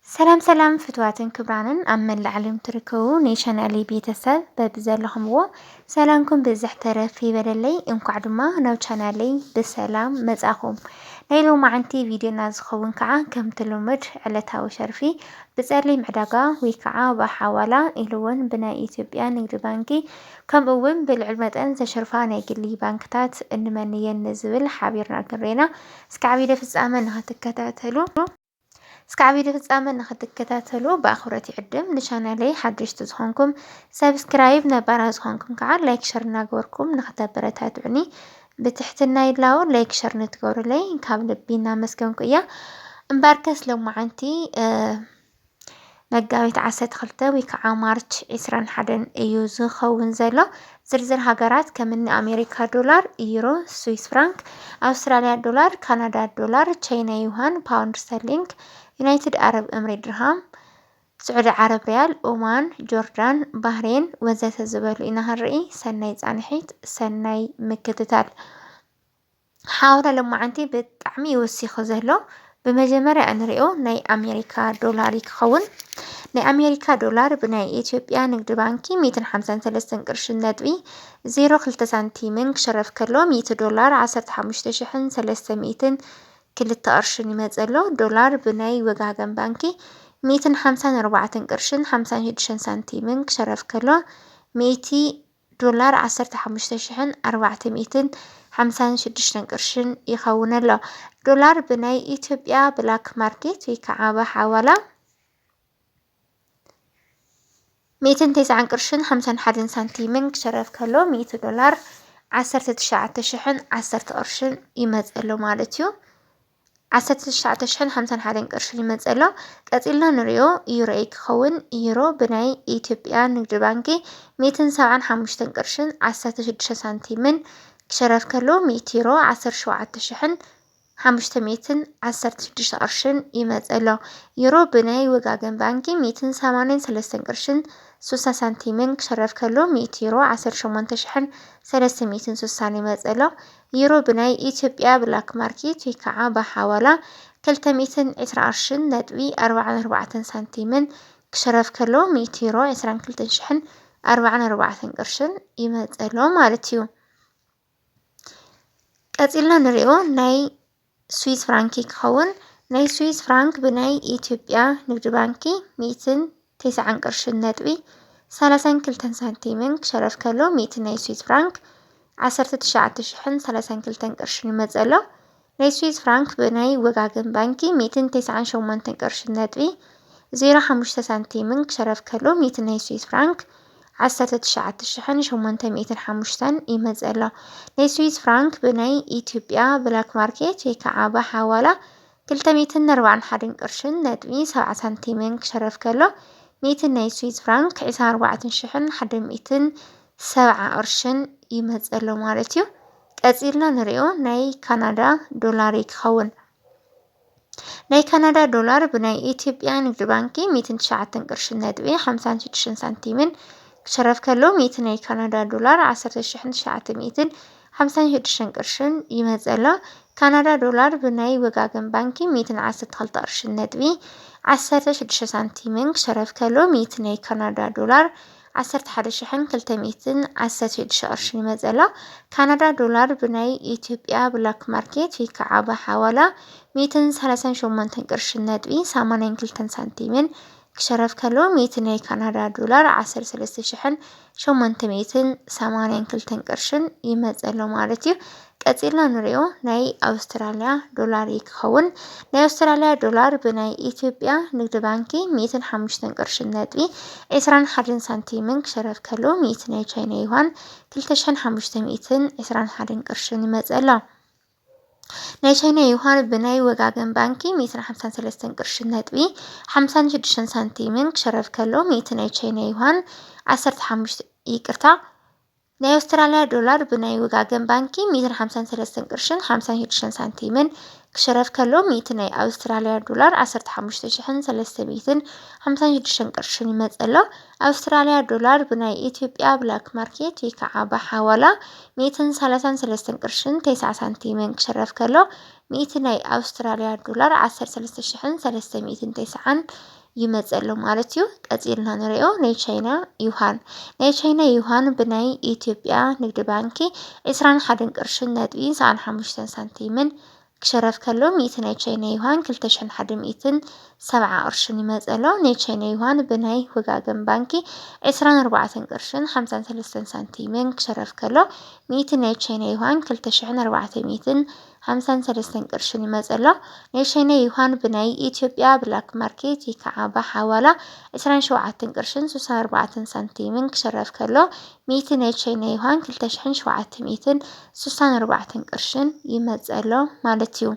سلام سلام فتواتن كبرانن أمن العلم تركو نيشان علي بيتساب ببزالهم و سلامكم بزحترف في بلالي انكو عدما نو چانالي بسلام مزاهم نيلو معنتي فيديو نازخوون كعا كم تلومج على تاو شرفي بزالي معداقا ويكعا وحاولا إلوون بنا إثيوبيا نجد بانكي كم أول بالعلمات أنزا شرفانا يقلي بانكتات إنمانيين نزول حابيرنا قرينا سكعبيدة في الزامن هاتكتاتلو سكعبيدة ፍጻመን ንኽትከታተሉ በአኽብሮት ይዕድም ንቻናለይ ሓድሽ ዝኾንኩም ሰብስክራይብ ነባራ ዝኾንኩም ከዓ ላይክ ሸር እናገበርኩም ንኽተበረታትዑኒ ብትሕትና ይድላው ላይክ ሸር ንትገብሩለይ ካብ ልቢ እናመስገንኩ እያ እምበርከስ ሎማዓንቲ መጋቢት 12 ወይ ከዓ ማርች 21 እዩ ዝኸውን ዘሎ ዝርዝር ሃገራት ከምኒ አሜሪካ ዶላር፣ ዩሮ፣ ስዊስ ፍራንክ፣ አውስትራሊያ ዶላር፣ ካናዳ ዶላር፣ ቻይና ዩዋን፣ ፓውንድ ስተርሊንግ፣ ዩናይትድ አረብ ኤምሬት ድርሃም፣ سعودي عرب ريال، أومان، جوردان، بحرين وزات الزبال إنها هالرئي سناي صانحيت سناي مكتتال حاولا لما عندي بتعمي وسيخ زهلو بمجمرة أنريو ناي أمريكا دولاري كخون ناي أمريكا دولار بناي إثيوبيا نقد بانكي 253 قرش ندوي 0.5 سنتيمين شرف كلو 100 دولار 15,300 كل التقرشن يمزلو دولار بناي وقاقن بانكي 254 قرشن 55 سنتيمين شرف كلو 100 دولار 15,456 قرشن يخون الله دولار بناي إثيوبيا بلاك ماركت ويكعابة حوالا 209 قرشن 51 سنتيمين شرف كلو 100 دولار 19,10 قرشن يمزلو مالتيو 19,51 قرشن يمزلو قتلنا نريو يورو يكخون يورو بناي إثيوبيا نقد بانكي 275 قرشن 16 سنتيمين شرف كلو 100 يورو 17,516 قرشن يمزلو يورو بناي وقاقن بانكي 283 قرشن 6 سنتيمين شرف كلو 100 يورو 18,360 يمزلو يورو بناي إثيوبيا بلاك ماركت ويكعا بحوالا 320 ندوي 44 سنتيمين شرف كلو 100 يورو 22,44 قرشن يمزلو مالتيو قتلنا نريو ناي سويس فرانكي كخون ناي سويس فرانك بناي إثيوبيا نقد بانكي 209 قرشن ندوي 32 سنتيمين شرف كلو 100 ناي سويس فرانك 19,32 قرشن يمزلو ناي سويس فرانك بناي وقاقن بانكي 298 قرشن ندوي 0.5 سنتيمين شرف كلو 100 ناي سويس فرانك 19,805 يمزلو ناي سويس فرانك بناي إثيوبيا بلاك ماركت ويكعابة حوالا 341 قرشن ندوي 7 سنتيمين شرف كلو 100 ناي سويس فرانك 24,107 قرشن يمزلو مالتيو قتلنا نريو ناي كندا دولاري كخون ناي كندا دولار بناي إثيوبيا نقد بانكي 209 قرشن ندوي 65 سنتيمين شرف كلو 100 ناي كندا دولار 10,955 قرشن يمزلو كندا دولار بناي وقاقن بانكي 210 قرشن ندوي 16 سنتيمين شرف كلو 100 ناي كندا دولار 11,316 قرشن يمزلو كندا دولار بناي إثيوبيا بلاك ماركت ويكعابة حوالا 238 قرشن ندوي 82 سنتيمين شرف كلو 100 ناي كندا دولار 13,882 قرشن يمزلو مالتيو قتلنا نريو ناي أستراليا دولار يكخون ناي أستراليا دولار بناي إثيوبيا نقد بانكي 205 قرشن ندوي 21 سنتيمين شرف كلو 100 ناي تشاينا يوان 3,521 قرشن يمزلو ناي تشاينا يوان بناي وقاقن بانكي 253 قرشن ندوي 56 سنتيمين شرف كلو 100 ناي تشاينا يوان 15 يقرتا ናይ ኣውስትራልያ ዶላር ብናይ ወጋገን ባንኪ 153 ቅርሽን 56 ሳንቲምን ክሽረፍ ከሎ 100 ናይ ኣውስትራልያ ዶላር 15356 ቅርሽን ይመጸሎ። ኣውስትራልያ ዶላር ብናይ ኢትዮጵያ ብላክ ማርኬት ይከዓ በሐዋላ 133 ቅርሽን 90 ሳንቲምን ክሽረፍ ከሎ 100 ናይ ኣውስትራልያ ዶላር 13390 ይመጸሎ ማለት እዩ። ቀጺልና ንሪኦ ናይ ቻይና ዩሃን ናይ ቻይና ዩሃን ብናይ ኢትዮጵያ ንግዲ ባንኪ 21 ቅርሽን ነጥቢ 95 ሳንቲምን ክሽረፍ ከሎ 100 ናይ ቻይና ዩሃን 2170 ቅርሽን ይመጸሎ። ናይ ቻይና ዩሃን ብናይ ወጋገን ባንኪ 24 ቅርሽን 53 ሳንቲምን ክሽረፍ ከሎ 100 ናይ ቻይና ዩሃን 2453 ቅርሽን ይመጸሎ። ናይ ቻይና ዩሃን ብናይ ኢትዮጵያ ብላክ ማርኬት ይከዓ በሐዋላ 27 ቅርሽን 64 ሳንቲምን ክሽረፍ ከሎ 100 ናይ ቻይና ዩሃን 2764 ቅርሽን ይመጸሎ ማለት እዩ።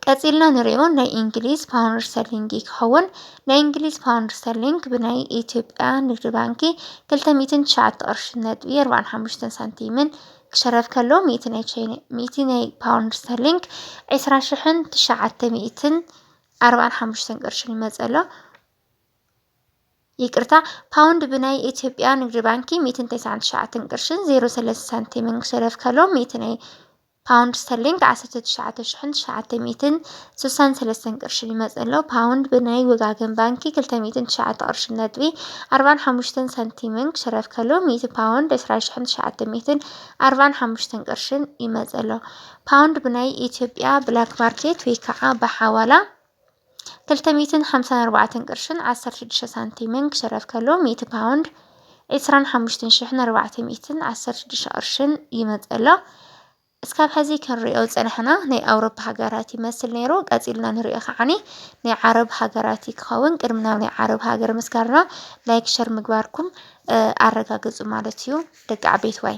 ቀጺልና ንሪኦ ናይ እንግሊዝ ፓውንድ ስተርሊንግ ይክኸውን። ናይ እንግሊዝ ፓውንድ ስተርሊንግ ብናይ ኢትዮጵያ ንግዲ ባንኪ 209 ቅርሽን ነጥቢ 45 ሳንቲምን ክሽረፍ ከሎ 100 ናይ ፓውንድ ስተርሊንግ 20945 ቅርሽን ይመጸሎ። ይቅርታ ፓውንድ ብናይ ኢትዮጵያ ንግዲ ባንኪ 199 ቅርሽን 03 ሳንቲምን ክሽረፍ ከሎ 100 ናይ ፓውንድ ስተርሊንግ 19963 ቅርሽን ይመጸሎ። ፓውንድ ብናይ ወጋገን ባንኪ 209 ቅርሽን ነጥቢ 45 ሳንቲምን ክሽረፍ ከሎ 100 ፓውንድ 10945 ቅርሽን ይመጸሎ። ፓውንድ ብናይ ኢትዮጵያ ብላክ ማርኬት ወይ ከዓ በሐዋላ 254 ቅርሽን 16 ሳንቲምን ክሽረፍ ከሎ 100 ፓውንድ 25416 ቅርሽን ይመጸሎ። እስካብ ሕዚ ክንሪኦ ፀናሕና ናይ ኣውሮፓ ሃገራት ይመስል ነይሩ። ቀጺልና ንሪኦ ከዓኒ ናይ ዓረብ ሃገራት ይክኸውን። ቅድሚ ናብ ናይ ዓረብ ሃገር ምስጋርና ላይክ ሸር ምግባርኩም ኣረጋግጹ ማለት እዩ ደቂ ዓበይቲ ዋይ።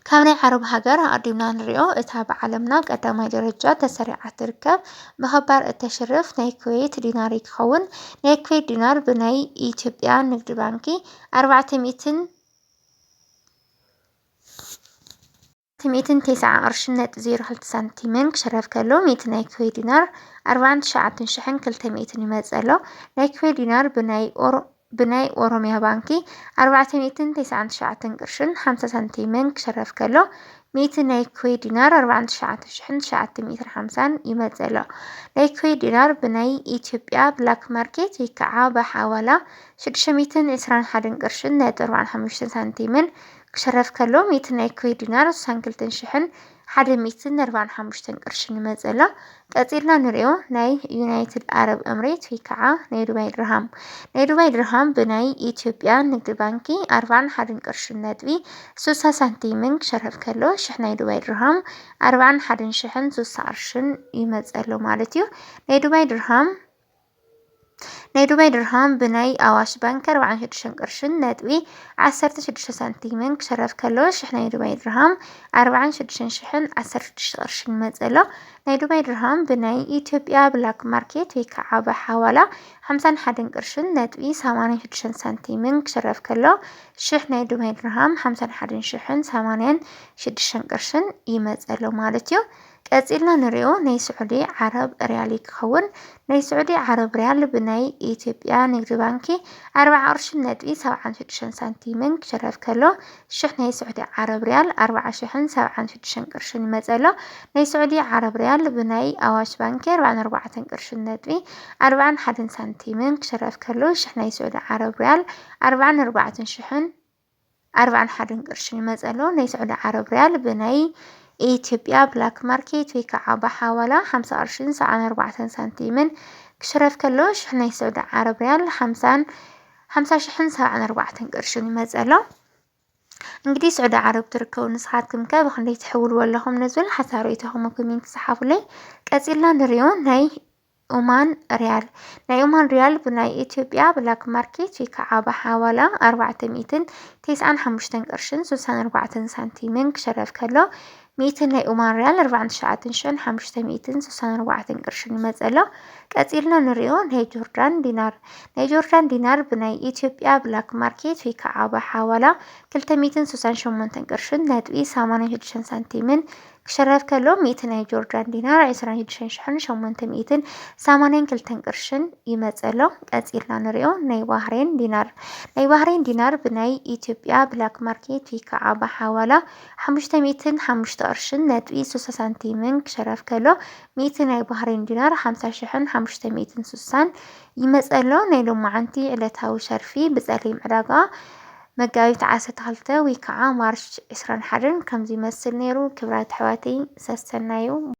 ካብ ናይ ዓረብ ሃገር ኣዲምና ንሪኦ እታ ብዓለምና ቀዳማይ ደረጃ ተሰሪዓ ትርከብ ብኸባር እተሽርፍ ናይ ኩዌት ዲናር ይክኸውን። ናይ ኩዌት ዲናር ብናይ ኢትዮጵያ ንግዲ ባንኪ 490 ቅርሽን ነጥቢ 02 ሳንቲምን ክሽረፍ ከሎ 100 ናይ ኩዌት ዲናር 49200 ይመጸሎ። ናይ ኩዌት ዲናር ብናይ ኦሮሚያ ባንኪ 499 ቅርሽን 50 ሳንቲምን ክሽረፍ ከሎ 100 ናይ ኩዌት ዲናር 49950 ይመጸሎ። ናይ ኩዌት ዲናር ብናይ ኢትዮጵያ ብላክ ማርኬት ይከዓ በሐዋላ 621 ቅርሽን ነጥቢ 45 ሳንቲምን ክሽረፍ ከሎ 100 ናይ ኩዌት ዲናር 62145 ቅርሽን ይመጸሎ። ቀጺልና ንሪኦ ናይ ዩናይትድ አረብ ኤምሬት ወይ ከዓ ናይ ዱባይ ድርሃም ናይ ዱባይ ድርሃም ብናይ ኢትዮጵያ ንግዲ ባንኪ 41 ቅርሽን ነጥቢ 60 ሳንቲምን ክሽረፍ ከሎ 1000 ናይ ዱባይ ድርሃም 41060 ቅርሽን ይመጸሎ ማለት እዩ። ናይ ዱባይ ድርሃም ብናይ ኣዋሽ ባንክ 46 ቅርሽን ነጥቢ 16 ሳንቲምን ክሽረፍ ከሎ 1000 ናይ ዱባይ ድርሃም 46016 ቅርሽን ይመጸሎ። ናይ ዱባይ ድርሃም ብናይ ኢትዮጵያ ብላክ ማርኬት ወይ ከዓ በሐዋላ 51 ቅርሽን ነጥቢ 86 ሳንቲምን ክሽረፍ ከሎ 1000 ናይ ዱባይ ድርሃም 51086 ቅርሽን ይመጸሎ ማለት እዩ። ቀጺልና ንሪኦ ናይ ስዑዲ ዓረብ ሪያል ይክኸውን። ናይ ስዑዲ ዓረብ ሪያል ብናይ ኢትዮጵያ ንግዲ ባንኪ 40 ቅርሽን ነጥቢ 76 ሳንቲምን ክሽረፍ ከሎ 1000 ናይ ስዑዲ ዓረብ ሪያል 40076 ቅርሽን ይመጸሎ። ናይ ስዑዲ ዓረብ ሪያል ብናይ ኣዋሽ ባንኪ 44 ቅርሽን ነጥቢ 41 ሳንቲምን ክሽረፍ ከሎ 1000 ናይ ስዑዲ ዓረብ ሪያል 44041 ቅርሽን ይመጸሎ። ናይ ስዑዲ ዓረብ ሪያል ብናይ ኢትዮጵያ ብላክ ማርኬት ወይ ከዓ በሐዋላ 50 ቅርሽን 74 ሳንቲምን ክሽረፍ ከሎ 1000 ናይ ስዑዲ ዓረብ ሪያል 50074 ቅርሽን ይመጸሎ። እንግዲህ ስዑዲ ዓረብ ትርከቡ ንስኻትኩም ከ ብክንደይ ትሕውልዎ ኣለኹም ንዝብል ሓሳብ ኮሜንት ጽሓፉለይ። ቀጺልና ንሪኦ ናይ ኦማን ሪያል ብናይ ኢትዮጵያ ብላክ ማርኬት ወይ ከዓ በሐዋላ 495 ቅርሽን 64 ሳንቲምን ክሽረፍ ከሎ ميتين ናይ ኦማን ሪያል 49,564 ቅርሺ ይመጸሎ። ቀጺልና ንሪኦ ናይ ጆርዳን ዲናር ናይ ጆርዳን ዲናር ብናይ ኢትዮጵያ ብላክ ማርኬት ወይ ከዓ ብሓዋላ 268 ቅርሽን ነጥቢ 86 ሳንቲምን ክሽረፍ ከሎ 100 ናይ ጆርዳን ዲናር 26,882 ቅርሽን ይመጸሎ። ቀጺልና ንሪኦ ናይ ባህሬን ዲናር ብናይ ኢትዮጵያ ብላክ ማርኬት ወይ ከዓ ብሓዋላ 505 ቅርሽን ነጥቢ 60 ሳንቲምን ክሽረፍ ከሎ 100 ናይ ባህሬን ዲናር 50,560 ይመጸሎ። ናይ ሎማዓንቲ ዕለታዊ ሸርፊ ብጸሊም ዕዳጋ መጋቢት 12 ወይ ከዓ ማርች 21 ከምዚ ይመስል ነይሩ። ክብራት ኣሕዋተይ ሰስተናዩ